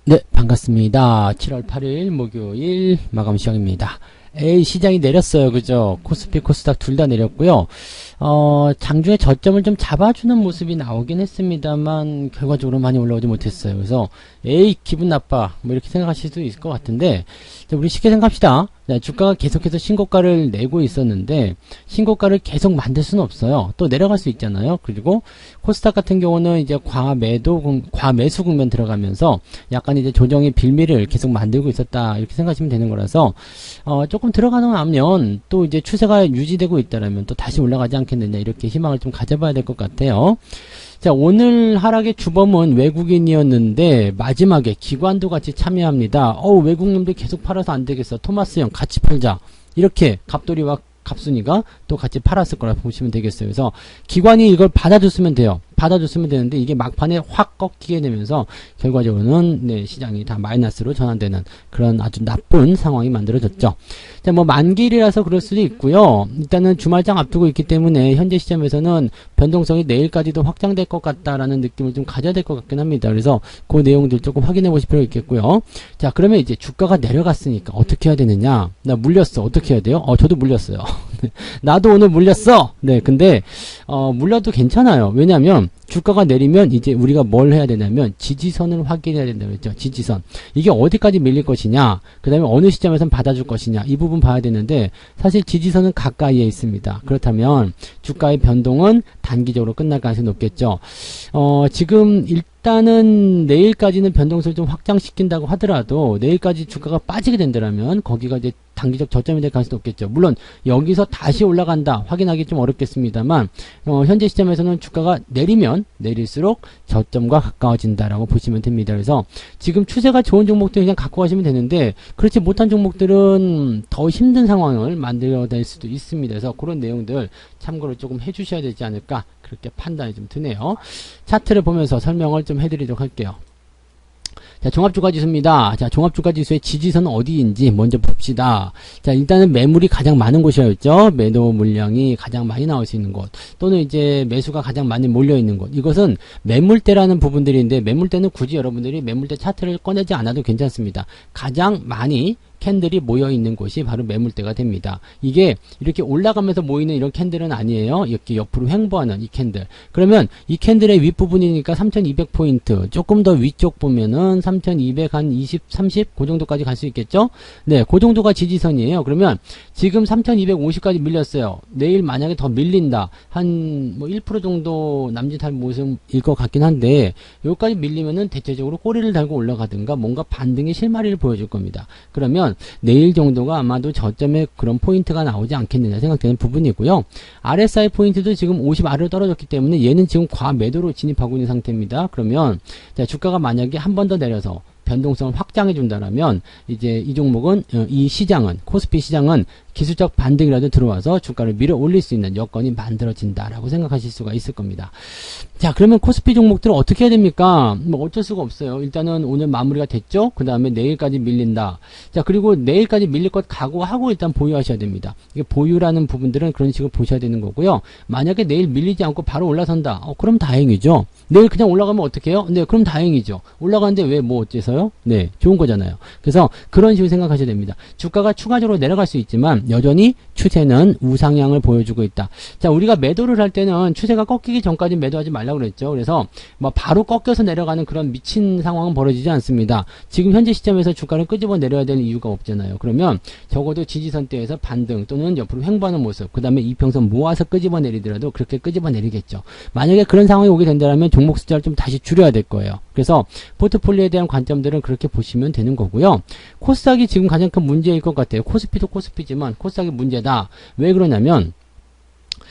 네, 반갑습니다. 7월 8일 목요일 마감 시간입니다. 시장이 내렸어요. 그죠? 코스피, 코스닥 둘 다 내렸고요. 장중에 저점을 좀 잡아주는 모습이 나오긴 했습니다만, 결과적으로 많이 올라오지 못했어요. 그래서, 기분 나빠. 뭐 이렇게 생각하실 수도 있을 것 같은데, 우리 쉽게 생각합시다. 주가가 계속해서 신고가를 내고 있었는데, 신고가를 계속 만들 수는 없어요. 또 내려갈 수 있잖아요. 그리고, 코스닥 같은 경우는 이제 과매수 국면 들어가면서, 약간 이제 조정의 빌미를 계속 만들고 있었다. 이렇게 생각하시면 되는 거라서, 조금 들어가면 또 이제 추세가 유지되고 있다라면 또 다시 올라가지 않겠느냐 이렇게 희망을 좀 가져봐야 될 것 같아요. 자, 오늘 하락의 주범은 외국인이었는데 마지막에 기관도 같이 참여합니다. 외국인들 계속 팔아서 안 되겠어. 토마스 형 같이 팔자. 이렇게 갑돌이와 갑순이가 또 같이 팔았을 거라 보시면 되겠어요. 그래서 기관이 이걸 받아줬으면 돼요. 받아줬으면 되는데 이게 막판에 확 꺾이게 되면서 결과적으로는 시장이 다 마이너스로 전환되는 그런 아주 나쁜 상황이 만들어졌죠. 자, 뭐 만기일이라서 그럴 수도 있고요. 일단은 주말장 앞두고 있기 때문에 현재 시점에서는 변동성이 내일까지도 확장될 것 같다라는 느낌을 좀 가져야 될 것 같긴 합니다. 그래서 그 내용들 조금 확인해 보실 필요가 있겠고요. 자, 그러면 이제 주가가 내려갔으니까 어떻게 해야 되느냐? 나 물렸어. 어떻게 해야 돼요? 저도 물렸어요. 나도 오늘 물렸어. 네, 근데 물려도 괜찮아요. 왜냐하면 주가가 내리면 이제 우리가 뭘 해야 되냐면 지지선을 확인해야 된다고 했죠. 지지선. 이게 어디까지 밀릴 것이냐, 그 다음에 어느 시점에선 받아줄 것이냐, 이 부분 봐야 되는데 사실 지지선은 가까이에 있습니다. 그렇다면 주가의 변동은 단기적으로 끝날 가능성이 높겠죠. 지금 일단은 내일까지는 변동성을 좀 확장시킨다고 하더라도 내일까지 주가가 빠지게 된다면 거기가 이제 단기적 저점이 될 가능성이 높겠죠. 물론 여기서 다시 올라간다 확인하기 좀 어렵겠습니다만 현재 시점에서는 주가가 내리면 내릴수록 저점과 가까워진다라고 보시면 됩니다. 그래서 지금 추세가 좋은 종목들 그냥 갖고 가시면 되는데 그렇지 못한 종목들은 더 힘든 상황을 만들어낼 수도 있습니다. 그래서 그런 내용들 참고를 조금 해주셔야 되지 않을까 그렇게 판단이 좀 드네요. 차트를 보면서 설명을 좀 해드리도록 할게요. 자, 종합주가지수입니다. 자, 종합주가지수의 지지선은 어디인지 먼저 봅시다. 자, 일단은 매물이 가장 많은 곳이었죠. 매도 물량이 가장 많이 나올 수 있는 곳, 또는 이제 매수가 가장 많이 몰려있는 곳. 이것은 매물대라는 부분들인데, 매물대는 굳이 여러분들이 매물대 차트를 꺼내지 않아도 괜찮습니다. 가장 많이 캔들이 모여있는 곳이 바로 매물대가 됩니다. 이게 이렇게 올라가면서 모이는 이런 캔들은 아니에요. 이렇게 옆으로 횡보하는 이 캔들. 그러면 이 캔들의 윗부분이니까 3200포인트, 조금 더 위쪽 보면은 3200 한 20, 30? 그 정도까지 갈 수 있겠죠? 네, 그 정도가 지지선이에요. 그러면 지금 3250까지 밀렸어요. 내일 만약에 더 밀린다. 한 뭐 1% 정도 남짓할 모습일 것 같긴 한데 여기까지 밀리면은 대체적으로 꼬리를 달고 올라가든가 뭔가 반등의 실마리를 보여줄 겁니다. 그러면 내일 정도가 아마도 저점에 그런 포인트가 나오지 않겠느냐 생각되는 부분이고요. RSI 포인트도 지금 50 아래로 떨어졌기 때문에 얘는 지금 과매도로 진입하고 있는 상태입니다. 그러면 자, 주가가 만약에 한 번 더 내려서 변동성을 확장해 준다라면 이제 이 종목은 이 시장은 코스피 시장은 기술적 반등이라도 들어와서 주가를 밀어 올릴 수 있는 여건이 만들어진다라고 생각하실 수가 있을 겁니다. 자, 그러면 코스피 종목들은 어떻게 해야 됩니까? 뭐 어쩔 수가 없어요. 일단은 오늘 마무리가 됐죠? 그 다음에 내일까지 밀린다. 자, 그리고 내일까지 밀릴 것 각오하고 일단 보유하셔야 됩니다. 이게 보유라는 부분들은 그런 식으로 보셔야 되는 거고요. 만약에 내일 밀리지 않고 바로 올라선다. 그럼 다행이죠. 내일 그냥 올라가면 어떻게 해요? 네, 그럼 다행이죠. 올라가는데 왜 뭐 어째서요? 네, 좋은 거잖아요. 그래서 그런 식으로 생각하셔야 됩니다. 주가가 추가적으로 내려갈 수 있지만 여전히 추세는 우상향을 보여주고 있다. 자, 우리가 매도를 할 때는 추세가 꺾이기 전까지 매도하지 말라고 그랬죠. 그래서 뭐 바로 꺾여서 내려가는 그런 미친 상황은 벌어지지 않습니다. 지금 현재 시점에서 주가를 끄집어 내려야 될 이유가 없잖아요. 그러면 적어도 지지선대에서 반등 또는 옆으로 횡보하는 모습, 그 다음에 이평선 모아서 끄집어 내리더라도 그렇게 끄집어 내리겠죠. 만약에 그런 상황이 오게 된다면 종목 숫자를 좀 다시 줄여야 될 거예요. 그래서 포트폴리오에 대한 관점들은 그렇게 보시면 되는 거고요. 코스닥이 지금 가장 큰 문제일 것 같아요. 코스피도 코스피지만 코스닥이 문제다. 왜 그러냐면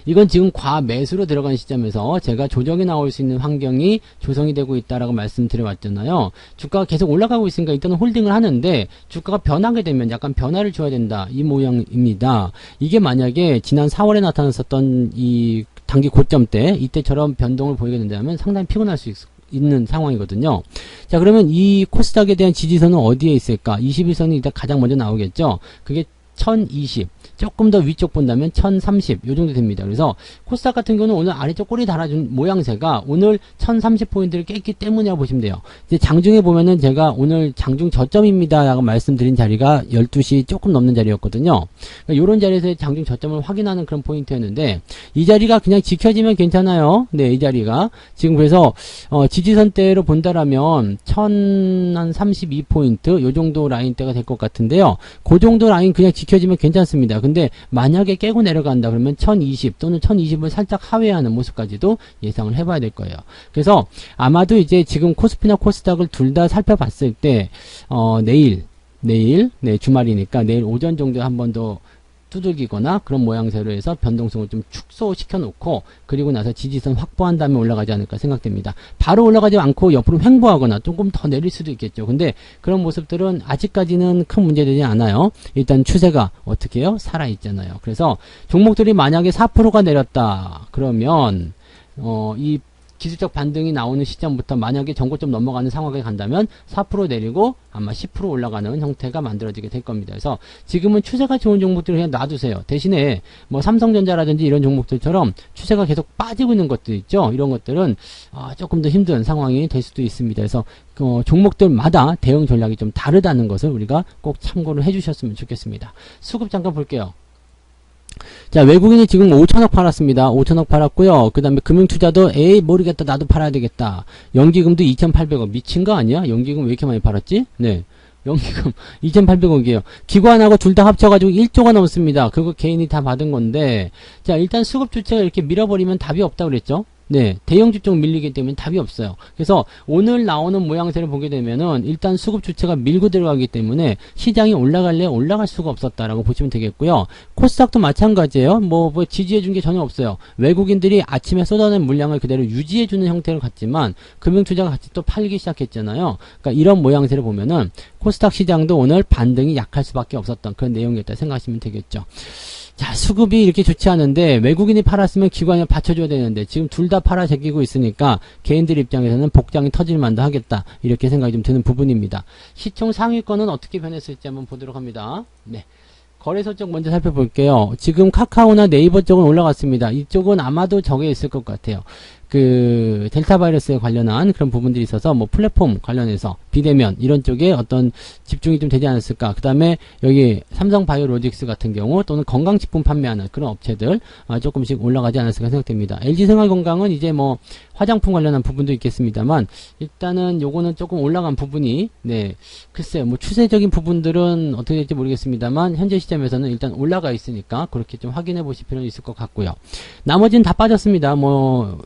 이건 지금 과매수로 들어간 시점에서 제가 조정이 나올 수 있는 환경이 조성이 되고 있다라고 말씀드려왔잖아요. 주가가 계속 올라가고 있으니까 일단은 홀딩을 하는데 주가가 변하게 되면 약간 변화를 줘야 된다. 이 모양입니다. 이게 만약에 지난 4월에 나타났었던 이 단기 고점 때 이때처럼 변동을 보이게 된다면 상당히 피곤할 수 있는 상황이거든요. 자, 그러면 이 코스닥에 대한 지지선은 어디에 있을까? 21선이 일단 가장 먼저 나오겠죠. 그게 1020, 조금 더 위쪽 본다면 1030, 요 정도 됩니다. 그래서 코스닥 같은 경우는 오늘 아래쪽 꼬리 달아준 모양새가 오늘 1030포인트를 깼기 때문이라고 보시면 돼요. 이제 장중에 보면은 제가 오늘 장중 저점입니다 라고 말씀드린 자리가 12시 조금 넘는 자리였거든요. 그러니까 요런 자리에서 장중 저점을 확인하는 그런 포인트였는데, 이 자리가 그냥 지켜지면 괜찮아요. 네, 이 자리가. 지금 그래서, 지지선대로 본다라면 1032포인트, 요 정도 라인대가 될 것 같은데요. 그 정도 라인 그냥 지켜지면 괜찮습니다. 근데 만약에 깨고 내려간다 그러면 1020 또는 1020을 살짝 하회하는 모습까지도 예상을 해봐야 될 거예요. 그래서 아마도 이제 지금 코스피나 코스닥을 둘 다 살펴봤을 때 내일 네, 주말이니까 내일 오전 정도에 한 번 더 두들기거나 그런 모양새로 해서 변동성을 좀 축소시켜 놓고, 그리고 나서 지지선 확보한 다음에 올라가지 않을까 생각됩니다. 바로 올라가지 않고 옆으로 횡보하거나 조금 더 내릴 수도 있겠죠. 근데 그런 모습들은 아직까지는 큰 문제되지 않아요. 일단 추세가 어떻게 해요? 살아있잖아요. 그래서 종목들이 만약에 4%가 내렸다 그러면 이 기술적 반등이 나오는 시점부터 만약에 전고점 넘어가는 상황에 간다면 4% 내리고 아마 10% 올라가는 형태가 만들어지게 될 겁니다. 그래서 지금은 추세가 좋은 종목들을 그냥 놔두세요. 대신에 뭐 삼성전자라든지 이런 종목들처럼 추세가 계속 빠지고 있는 것들 있죠. 이런 것들은 조금 더 힘든 상황이 될 수도 있습니다. 그래서 종목들마다 대응 전략이 좀 다르다는 것을 우리가 꼭 참고를 해주셨으면 좋겠습니다. 수급 잠깐 볼게요. 자, 외국인이 지금 5천억 팔았습니다. 5천억 팔았고요. 그 다음에 금융투자도 에이 모르겠다 나도 팔아야 되겠다. 연기금도 2,800억. 미친 거 아니야? 연기금 왜 이렇게 많이 팔았지? 네, 연기금 2,800억이에요. 기관하고 둘 다 합쳐가지고 1조가 넘습니다. 그거 개인이 다 받은 건데, 자, 일단 수급 주체가 이렇게 밀어버리면 답이 없다고 그랬죠? 네, 대형주 쪽 밀리기 때문에 답이 없어요. 그래서 오늘 나오는 모양새를 보게 되면은 일단 수급 주체가 밀고 들어가기 때문에 시장이 올라갈래 올라갈 수가 없었다라고 보시면 되겠고요. 코스닥도 마찬가지예요. 뭐 지지해준 게 전혀 없어요. 외국인들이 아침에 쏟아낸 물량을 그대로 유지해주는 형태를 갖지만 금융투자가 같이 또 팔기 시작했잖아요. 그러니까 이런 모양새를 보면은 코스닥 시장도 오늘 반등이 약할 수밖에 없었던 그런 내용이었다 생각하시면 되겠죠. 자, 수급이 이렇게 좋지 않은데 외국인이 팔았으면 기관이 받쳐줘야 되는데 지금 둘 다 팔아 제끼고 있으니까 개인들 입장에서는 복장이 터질 만도 하겠다, 이렇게 생각이 좀 드는 부분입니다. 시총 상위권은 어떻게 변했을지 한번 보도록 합니다. 네, 거래소 쪽 먼저 살펴볼게요. 지금 카카오나 네이버 쪽은 올라갔습니다. 이쪽은 아마도 저게 있을 것 같아요. 그 델타 바이러스에 관련한 그런 부분들이 있어서 뭐 플랫폼 관련해서 비대면 이런 쪽에 어떤 집중이 좀 되지 않았을까. 그 다음에 여기 삼성바이오로직스 같은 경우 또는 건강식품 판매하는 그런 업체들 조금씩 올라가지 않았을까 생각됩니다. LG생활건강은 이제 뭐 화장품 관련한 부분도 있겠습니다만 일단은 요거는 조금 올라간 부분이, 네, 글쎄요, 뭐 추세적인 부분들은 어떻게 될지 모르겠습니다만 현재 시점에서는 일단 올라가 있으니까 그렇게 좀 확인해 보실 필요는 있을 것 같고요. 나머지는 다 빠졌습니다. 뭐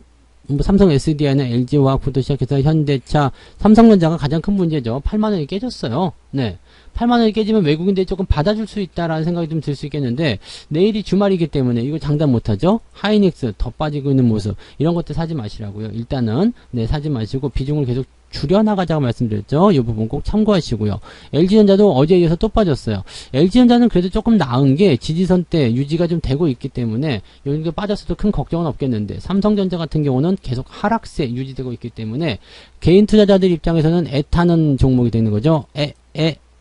삼성 SDI나 LG화학부터 시작해서 현대차, 삼성전자가 가장 큰 문제죠. 8만원이 깨졌어요. 네, 8만원이 깨지면 외국인들이 조금 받아줄 수 있다라는 생각이 좀 들 수 있겠는데 내일이 주말이기 때문에 이거 장담 못하죠. 하이닉스 더 빠지고 있는 모습, 이런 것들 사지 마시라고요. 일단은 네, 사지 마시고 비중을 계속 줄여나가자고 말씀드렸죠. 이 부분 꼭 참고하시고요. LG전자도 어제에 이어서 또 빠졌어요. LG전자는 그래도 조금 나은 게 지지선대 유지가 좀 되고 있기 때문에 여기 빠졌어도 큰 걱정은 없겠는데, 삼성전자 같은 경우는 계속 하락세 유지되고 있기 때문에 개인 투자자들 입장에서는 애타는 종목이 되는 거죠.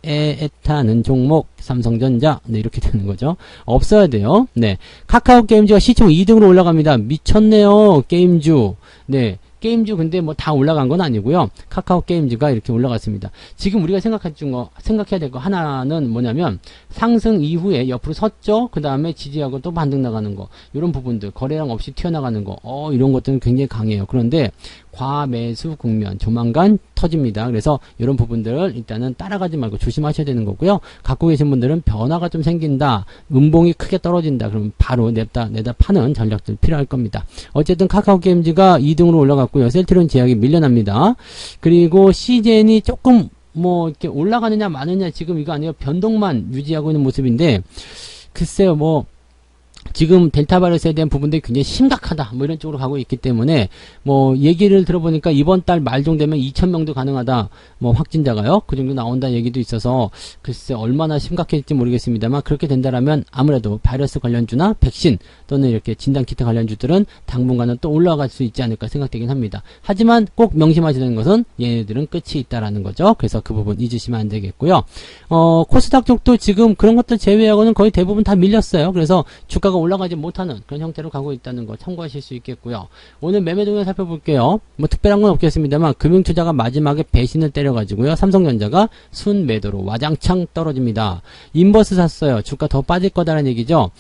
애타는 종목 삼성전자, 네, 이렇게 되는 거죠. 없어야 돼요. 네, 카카오 게임즈가 시총 2등으로 올라갑니다. 미쳤네요, 게임주. 네, 게임주 근데 뭐 다 올라간 건 아니고요. 카카오 게임즈가 이렇게 올라갔습니다. 지금 우리가 생각해야 될 거 하나는 뭐냐면 상승 이후에 옆으로 섰죠. 그 다음에 지지하고 또 반등 나가는 거, 이런 부분들, 거래량 없이 튀어나가는 거, 이런 것들은 굉장히 강해요. 그런데 과매수 국면 조만간 터집니다. 그래서 이런 부분들을 일단은 따라가지 말고 조심하셔야 되는 거고요. 갖고 계신 분들은 변화가 좀 생긴다, 음봉이 크게 떨어진다, 그러면 바로 내다 파는 전략들 필요할 겁니다. 어쨌든 카카오 게임즈가 2등으로 올라갔고요. 셀트리온 제약이 밀려납니다. 그리고 CJN이 조금 뭐 이렇게 올라가느냐 마느냐 지금 이거 아니에요. 변동만 유지하고 있는 모습인데, 글쎄요, 뭐 지금 델타 바이러스에 대한 부분들이 굉장히 심각하다 뭐 이런 쪽으로 가고 있기 때문에 뭐 얘기를 들어보니까 이번 달 말 정도 되면 2,000명도 가능하다 뭐 확진자가요 그 정도 나온다는 얘기도 있어서 글쎄 얼마나 심각할지 모르겠습니다만 그렇게 된다라면 아무래도 바이러스 관련주나 백신 또는 이렇게 진단키트 관련주들은 당분간은 또 올라갈 수 있지 않을까 생각되긴 합니다. 하지만 꼭 명심하시는 것은 얘네들은 끝이 있다라는 거죠. 그래서 그 부분 잊으시면 안 되겠고요. 코스닥 쪽도 지금 그런 것들 제외하고는 거의 대부분 다 밀렸어요. 그래서 주가가 올라가지 못하는 그런 형태로 가고 있다는 거 참고하실 수 있겠고요. 오늘 매매 동향 살펴볼게요. 뭐 특별한 건 없겠습니다만 금융투자가 마지막에 배신을 때려가지고요. 삼성전자가 순매도로 와장창 떨어집니다. 인버스 샀어요. 주가 더 빠질 거다라는 얘기죠.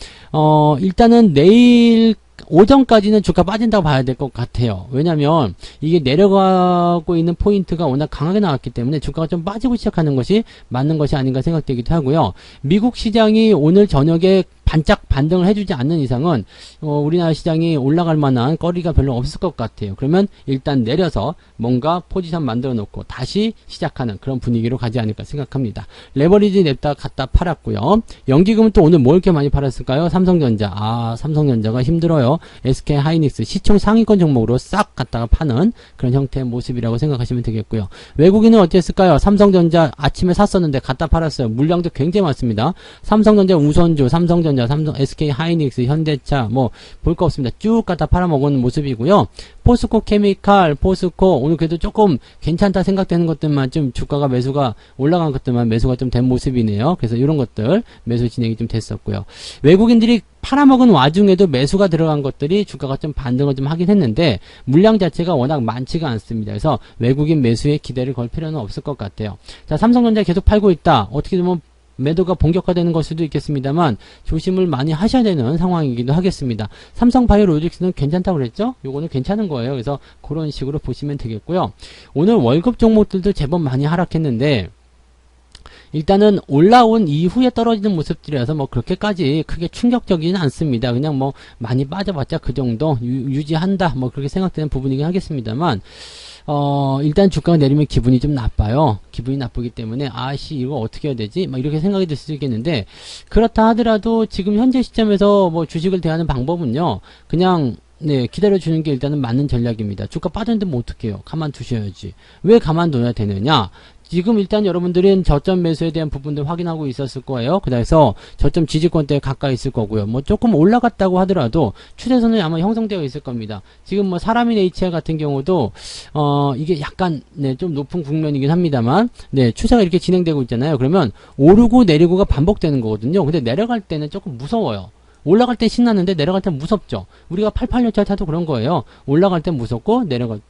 일단은 내일 오전까지는 주가 빠진다고 봐야 될 것 같아요. 왜냐면 이게 내려가고 있는 포인트가 워낙 강하게 나왔기 때문에 주가가 좀 빠지고 시작하는 것이 맞는 것이 아닌가 생각되기도 하고요. 미국 시장이 오늘 저녁에 반짝 반등을 해주지 않는 이상은 우리나라 시장이 올라갈 만한 거리가 별로 없을 것 같아요. 그러면 일단 내려서 뭔가 포지션 만들어 놓고 다시 시작하는 그런 분위기로 가지 않을까 생각합니다. 레버리지 냅다 갖다 팔았고요. 연기금은 또 오늘 뭐 이렇게 많이 팔았을까요? 삼성전자. 삼성전자가 힘들어요. SK 하이닉스 시총 상위권 종목으로 싹 갖다가 파는 그런 형태의 모습이라고 생각하시면 되겠고요. 외국인은 어땠을까요? 삼성전자 아침에 샀었는데 갖다 팔았어요. 물량도 굉장히 많습니다. 삼성전자 우선주, 삼성 SK 하이닉스, 현대차 뭐 볼 거 없습니다. 쭉 갖다 팔아먹은 모습이고요. 포스코 케미칼, 포스코 오늘 그래도 조금 괜찮다 생각되는 것들만 좀 주가가 매수가 올라간 것들만 매수가 좀 된 모습이네요. 그래서 이런 것들 매수 진행이 좀 됐었고요. 외국인들이 팔아먹은 와중에도 매수가 들어간 것들이 주가가 좀 반등을 좀 하긴 했는데 물량 자체가 워낙 많지가 않습니다. 그래서 외국인 매수에 기대를 걸 필요는 없을 것 같아요. 자, 삼성전자 계속 팔고 있다. 어떻게 보면 매도가 본격화되는 걸 수도 있겠습니다만 조심을 많이 하셔야 되는 상황이기도 하겠습니다. 삼성바이오로직스는 괜찮다고 그랬죠? 요거는 괜찮은 거예요. 그래서 그런 식으로 보시면 되겠고요. 오늘 월급 종목들도 제법 많이 하락했는데 일단은 올라온 이후에 떨어지는 모습들이라서 뭐 그렇게까지 크게 충격적이진 않습니다. 그냥 뭐 많이 빠져봤자 그 정도 유지한다 뭐 그렇게 생각되는 부분이긴 하겠습니다만 일단 주가가 내리면 기분이 좀 나빠요. 기분이 나쁘기 때문에 이거 어떻게 해야 되지? 막 이렇게 생각이 들 수도 있겠는데 그렇다 하더라도 지금 현재 시점에서 뭐 주식을 대하는 방법은요. 그냥 기다려주는 게 일단은 맞는 전략입니다. 주가 빠졌는데 뭐 어떡해요? 가만두셔야지. 왜 가만둬야 되느냐? 지금 일단 여러분들은 저점 매수에 대한 부분들 확인하고 있었을 거예요. 그래서 저점 지지권대에 가까이 있을 거고요. 뭐 조금 올라갔다고 하더라도 추세선은 아마 형성되어 있을 겁니다. 지금 뭐 사람인 HR 같은 경우도 이게 약간 좀 높은 국면이긴 합니다만 추세가 이렇게 진행되고 있잖아요. 그러면 오르고 내리고가 반복되는 거거든요. 근데 내려갈 때는 조금 무서워요. 올라갈 때 신나는데 내려갈 때 무섭죠. 우리가 88년짜리 타도 그런 거예요. 올라갈 때 무섭고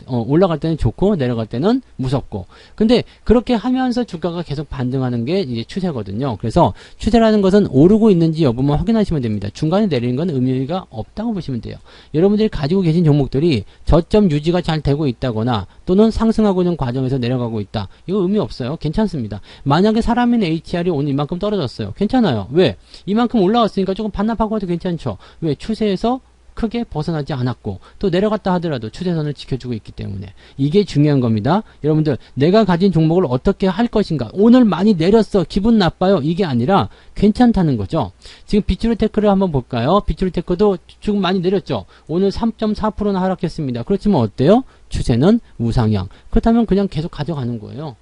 올라갈 때는 좋고 내려갈 때는 무섭고. 근데 그렇게 하면서 주가가 계속 반등하는 게 이제 추세거든요. 그래서 추세라는 것은 오르고 있는지 여부만 확인하시면 됩니다. 중간에 내리는 건 의미가 없다고 보시면 돼요. 여러분들이 가지고 계신 종목들이 저점 유지가 잘 되고 있다거나 또는 상승하고 있는 과정에서 내려가고 있다. 이거 의미 없어요. 괜찮습니다. 만약에 사람인 HR이 오늘 이만큼 떨어졌어요. 괜찮아요. 왜? 이만큼 올라왔으니까 조금 반납하고 해도 괜찮죠. 왜? 추세에서 크게 벗어나지 않았고 또 내려갔다 하더라도 추세선을 지켜주고 있기 때문에 이게 중요한 겁니다. 여러분들 내가 가진 종목을 어떻게 할 것인가. 오늘 많이 내렸어. 기분 나빠요. 이게 아니라 괜찮다는 거죠. 지금 비추르테크를 한번 볼까요? 비추르테크도 지금 많이 내렸죠. 오늘 3.4%나 하락했습니다. 그렇지만 어때요? 추세는 우상향. 그렇다면 그냥 계속 가져가는 거예요.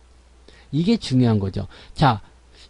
이게 중요한 거죠. 자,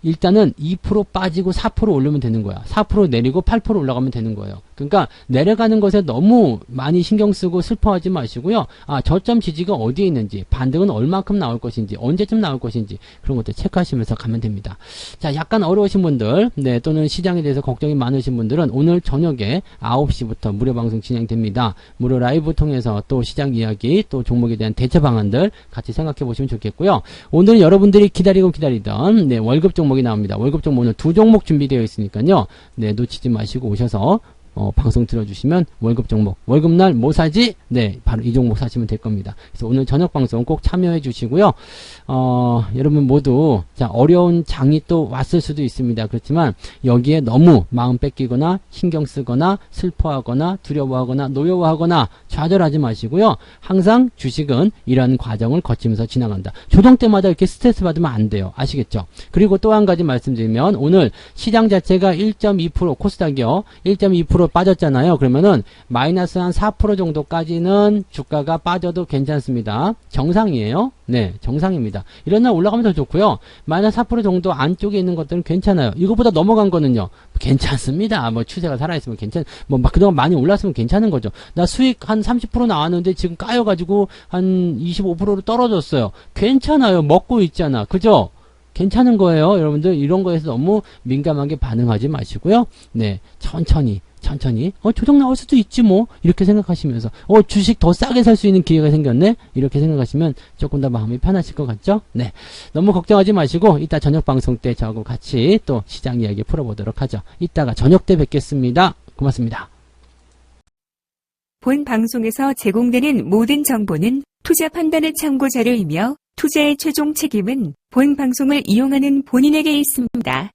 일단은 2% 빠지고 4% 올리면 되는 거야. 4% 내리고 8% 올라가면 되는 거예요. 그러니까 내려가는 것에 너무 많이 신경 쓰고 슬퍼하지 마시고요. 저점 지지가 어디에 있는지, 반등은 얼마큼 나올 것인지, 언제쯤 나올 것인지 그런 것들 체크하시면서 가면 됩니다. 자, 약간 어려우신 분들, 또는 시장에 대해서 걱정이 많으신 분들은 오늘 저녁에 9시부터 무료 방송 진행됩니다. 무료 라이브 통해서 또 시장 이야기, 또 종목에 대한 대처 방안들 같이 생각해 보시면 좋겠고요. 오늘 여러분들이 기다리던 월급 종목이 나옵니다. 월급 종목 오늘 2종목 준비되어 있으니까요. 놓치지 마시고 오셔서 방송 들어주시면 월급 종목, 월급날 뭐 사지? 바로 이 종목 사시면 될 겁니다. 그래서 오늘 저녁 방송 꼭 참여해 주시고요. 여러분 모두, 어려운 장이 또 왔을 수도 있습니다. 그렇지만, 여기에 너무 마음 뺏기거나, 신경 쓰거나, 슬퍼하거나, 두려워하거나, 노여워하거나, 좌절하지 마시고요. 항상 주식은 이런 과정을 거치면서 지나간다. 조정 때마다 이렇게 스트레스 받으면 안 돼요. 아시겠죠? 그리고 또 한 가지 말씀드리면, 오늘 시장 자체가 1.2%, 코스닥이요. 1.2% 20% 빠졌잖아요. 그러면은 마이너스 한 4% 정도까지는 주가가 빠져도 괜찮습니다. 정상이에요. 네, 정상입니다. 이런 날 올라가면 더 좋고요. 마이너스 4% 정도 안쪽에 있는 것들은 괜찮아요. 이거보다 넘어간 거는요, 괜찮습니다. 뭐 추세가 살아있으면 뭐 막 그동안 많이 올랐으면 괜찮은 거죠. 나 수익 한 30% 나왔는데 지금 까여가지고 한 25%로 떨어졌어요. 괜찮아요. 먹고 있잖아. 그죠? 괜찮은 거예요. 여러분들 이런 거에서 너무 민감하게 반응하지 마시고요. 네, 천천히 조정 나올 수도 있지 뭐 이렇게 생각하시면서 주식 더 싸게 살 수 있는 기회가 생겼네 이렇게 생각하시면 조금 더 마음이 편하실 것 같죠? 네, 너무 걱정하지 마시고 이따 저녁 방송 때 저하고 같이 또 시장 이야기 풀어보도록 하죠. 이따가 저녁 때 뵙겠습니다. 고맙습니다. 본 방송에서 제공되는 모든 정보는 투자 판단의 참고 자료이며 투자의 최종 책임은 본 방송을 이용하는 본인에게 있습니다.